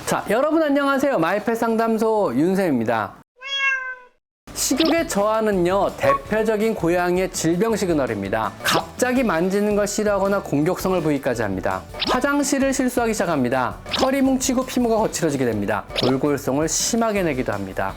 자, 여러분 안녕하세요. 마이펫 상담소 윤쌤입니다. 식욕의 저하는요, 대표적인 고양이의 질병 시그널입니다. 갑자기 만지는 걸 싫어하거나 공격성을 보이기까지 합니다. 화장실을 실수하기 시작합니다. 털이 뭉치고 피부가 거칠어지게 됩니다. 골골송을 심하게 내기도 합니다.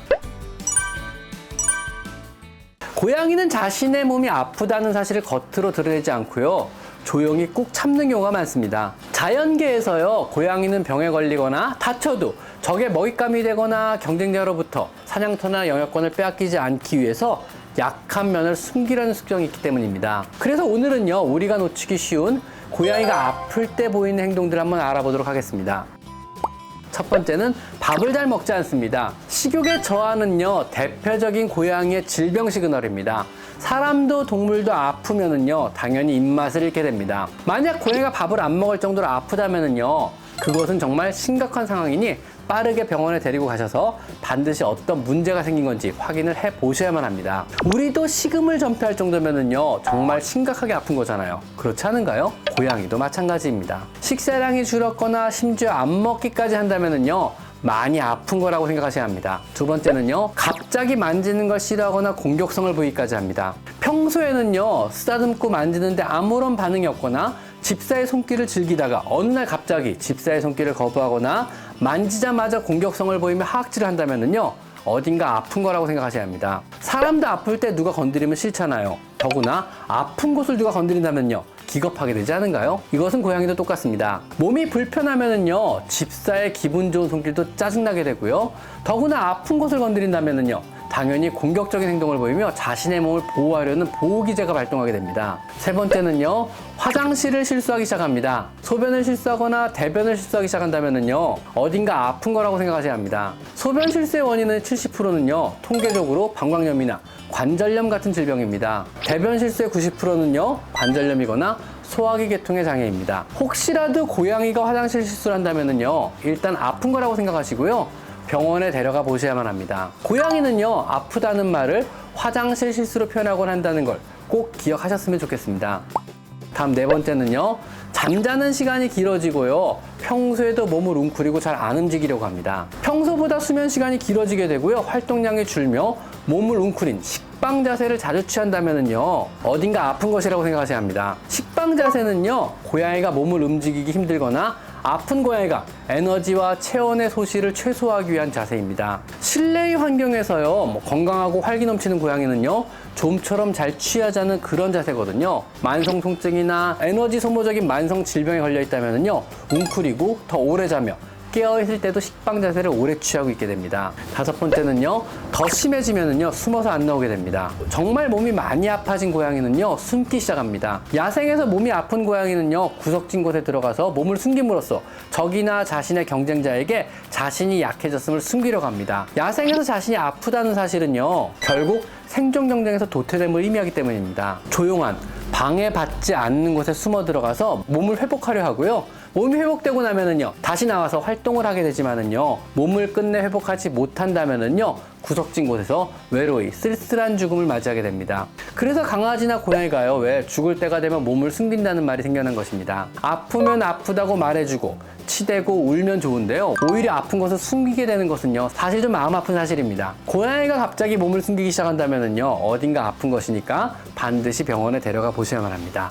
고양이는 자신의 몸이 아프다는 사실을 겉으로 드러내지 않고요, 조용히 꾹 참는 경우가 많습니다. 자연계에서요, 고양이는 병에 걸리거나 다쳐도 적의 먹잇감이 되거나 경쟁자로부터 사냥터나 영역권을 빼앗기지 않기 위해서 약한 면을 숨기려는 습성이 있기 때문입니다. 그래서 오늘은요, 우리가 놓치기 쉬운 고양이가 아플 때 보이는 행동들을 한번 알아보도록 하겠습니다. 첫 번째는 밥을 잘 먹지 않습니다. 식욕의 저하는요, 대표적인 고양이의 질병 시그널입니다. 사람도 동물도 아프면은요, 당연히 입맛을 잃게 됩니다. 만약 고양이가 밥을 안 먹을 정도로 아프다면은요, 그것은 정말 심각한 상황이니 빠르게 병원에 데리고 가셔서 반드시 어떤 문제가 생긴 건지 확인을 해 보셔야만 합니다. 우리도 식음을 전폐할 정도면은요, 정말 심각하게 아픈 거잖아요. 그렇지 않은가요? 고양이도 마찬가지입니다. 식사량이 줄었거나 심지어 안 먹기까지 한다면은요, 많이 아픈 거라고 생각하셔야 합니다. 두 번째는요, 갑자기 만지는 걸 싫어하거나 공격성을 보이기까지 합니다. 평소에는요, 쓰다듬고 만지는데 아무런 반응이 없거나 집사의 손길을 즐기다가 어느 날 갑자기 집사의 손길을 거부하거나 만지자마자 공격성을 보이며 하악질을 한다면은요, 어딘가 아픈 거라고 생각하셔야 합니다. 사람도 아플 때 누가 건드리면 싫잖아요. 더구나 아픈 곳을 누가 건드린다면요, 기겁하게 되지 않은가요? 이것은 고양이도 똑같습니다. 몸이 불편하면은요, 집사의 기분 좋은 손길도 짜증나게 되고요, 더구나 아픈 곳을 건드린다면은요, 당연히 공격적인 행동을 보이며 자신의 몸을 보호하려는 보호기제가 발동하게 됩니다. 세 번째는요, 화장실을 실수하기 시작합니다. 소변을 실수하거나 대변을 실수하기 시작한다면은요, 어딘가 아픈 거라고 생각하셔야 합니다. 소변 실수의 원인은 70%는요, 통계적으로 방광염이나 관절염 같은 질병입니다. 대변 실수의 90%는요, 관절염이거나 소화기 계통의 장애입니다. 혹시라도 고양이가 화장실 실수를 한다면은요, 일단 아픈 거라고 생각하시고요, 병원에 데려가 보셔야만 합니다. 고양이는요, 아프다는 말을 화장실 실수로 표현하곤 한다는 걸 꼭 기억하셨으면 좋겠습니다. 다음 네 번째는요, 잠자는 시간이 길어지고요, 평소에도 몸을 웅크리고 잘 안 움직이려고 합니다. 평소보다 수면 시간이 길어지게 되고요, 활동량이 줄며 몸을 웅크린 식빵 자세를 자주 취한다면은요, 어딘가 아픈 것이라고 생각하셔야 합니다. 식빵 자세는요, 고양이가 몸을 움직이기 힘들거나 아픈 고양이가 에너지와 체온의 소실을 최소화하기 위한 자세입니다. 실내의 환경에서요, 건강하고 활기 넘치는 고양이는요, 좀처럼 잘 취하자는 그런 자세거든요. 만성 통증이나 에너지 소모적인 만성 질병에 걸려 있다면요, 웅크리고 더 오래 자며 깨어있을 때도 식빵 자세를 오래 취하고 있게 됩니다. 다섯 번째는요, 더 심해지면은요, 숨어서 안 나오게 됩니다. 정말 몸이 많이 아파진 고양이는요, 숨기 시작합니다. 야생에서 몸이 아픈 고양이는요, 구석진 곳에 들어가서 몸을 숨김으로써 적이나 자신의 경쟁자에게 자신이 약해졌음을 숨기려고 합니다. 야생에서 자신이 아프다는 사실은요, 결국 생존 경쟁에서 도태됨을 의미하기 때문입니다. 조용한 방해받지 않는 곳에 숨어 들어가서 몸을 회복하려 하고요, 몸이 회복되고 나면은요, 다시 나와서 활동을 하게 되지만은요, 몸을 끝내 회복하지 못한다면은요, 구석진 곳에서 외로이 쓸쓸한 죽음을 맞이하게 됩니다. 그래서 강아지나 고양이가요, 왜 죽을 때가 되면 몸을 숨긴다는 말이 생겨난 것입니다. 아프면 아프다고 말해주고 치대고 울면 좋은데요, 오히려 아픈 것을 숨기게 되는 것은요, 사실 좀 마음 아픈 사실입니다. 고양이가 갑자기 몸을 숨기기 시작한다면은요, 어딘가 아픈 것이니까 반드시 병원에 데려가 보셔야만 합니다.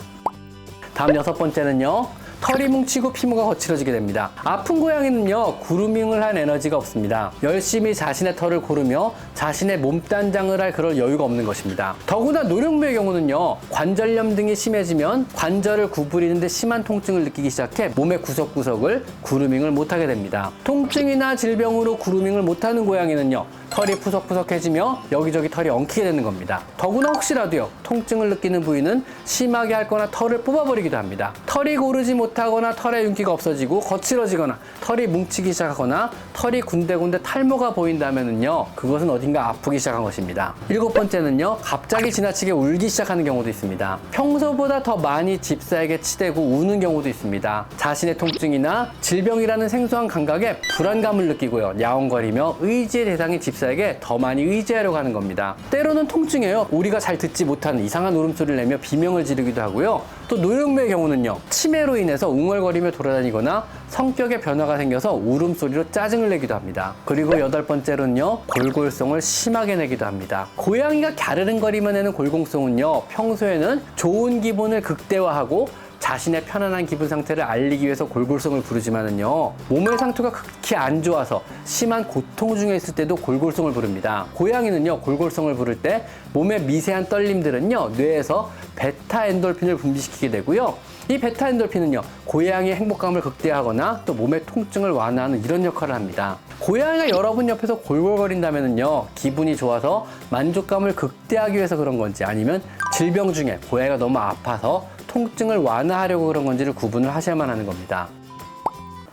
다음 여섯 번째는요, 털이 뭉치고 피부가 거칠어지게 됩니다. 아픈 고양이는요, 그루밍을 할 에너지가 없습니다. 열심히 자신의 털을 고르며 자신의 몸단장을 할 그럴 여유가 없는 것입니다. 더구나 노령묘의 경우는요, 관절염 등이 심해지면 관절을 구부리는데 심한 통증을 느끼기 시작해 몸의 구석구석을 그루밍을 못하게 됩니다. 통증이나 질병으로 그루밍을 못하는 고양이는요, 털이 푸석푸석해지며 여기저기 털이 엉키게 되는 겁니다. 더구나 혹시라도요, 통증을 느끼는 부위는 심하게 앓거나 털을 뽑아버리기도 합니다. 털이 고르지 못하거나 털의 윤기가 없어지고 거칠어지거나 털이 뭉치기 시작하거나 털이 군데군데 탈모가 보인다면은요, 그것은 어딘가 아프기 시작한 것입니다. 일곱 번째는요, 갑자기 지나치게 울기 시작하는 경우도 있습니다. 평소보다 더 많이 집사에게 치대고 우는 경우도 있습니다. 자신의 통증이나 질병이라는 생소한 감각에 불안감을 느끼고요, 야옹거리며 의지의 대상인 집사 의사에게 더 많이 의지하려고 하는 겁니다. 때로는 통증에요, 우리가 잘 듣지 못하는 이상한 울음소리를 내며 비명을 지르기도 하고요. 또 노령묘의 경우는요, 치매로 인해서 웅얼거리며 돌아다니거나 성격의 변화가 생겨서 울음소리로 짜증을 내기도 합니다. 그리고 8번째로는요, 골골송을 심하게 내기도 합니다. 고양이가 갸르릉거리며 내는 골골송은요, 평소에는 좋은 기분을 극대화하고 자신의 편안한 기분 상태를 알리기 위해서 골골송을 부르지만은요, 몸의 상태가 극히 안 좋아서 심한 고통 중에 있을 때도 골골송을 부릅니다. 고양이는요, 골골송을 부를 때 몸의 미세한 떨림들은요, 뇌에서 베타엔돌핀을 분비시키게 되고요. 이 베타엔돌핀은요, 고양이의 행복감을 극대화하거나 또 몸의 통증을 완화하는 이런 역할을 합니다. 고양이가 여러분 옆에서 골골거린다면은요, 기분이 좋아서 만족감을 극대화하기 위해서 그런 건지, 아니면 질병 중에 고양이가 너무 아파서 통증을 완화하려고 그런 건지를 구분을 하셔야만 하는 겁니다.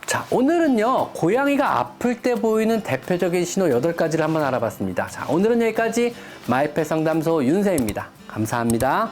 자, 오늘은요, 고양이가 아플 때 보이는 대표적인 신호 8가지를 한번 알아봤습니다. 자, 오늘은 여기까지 마이펫 상담소 윤세입니다. 감사합니다.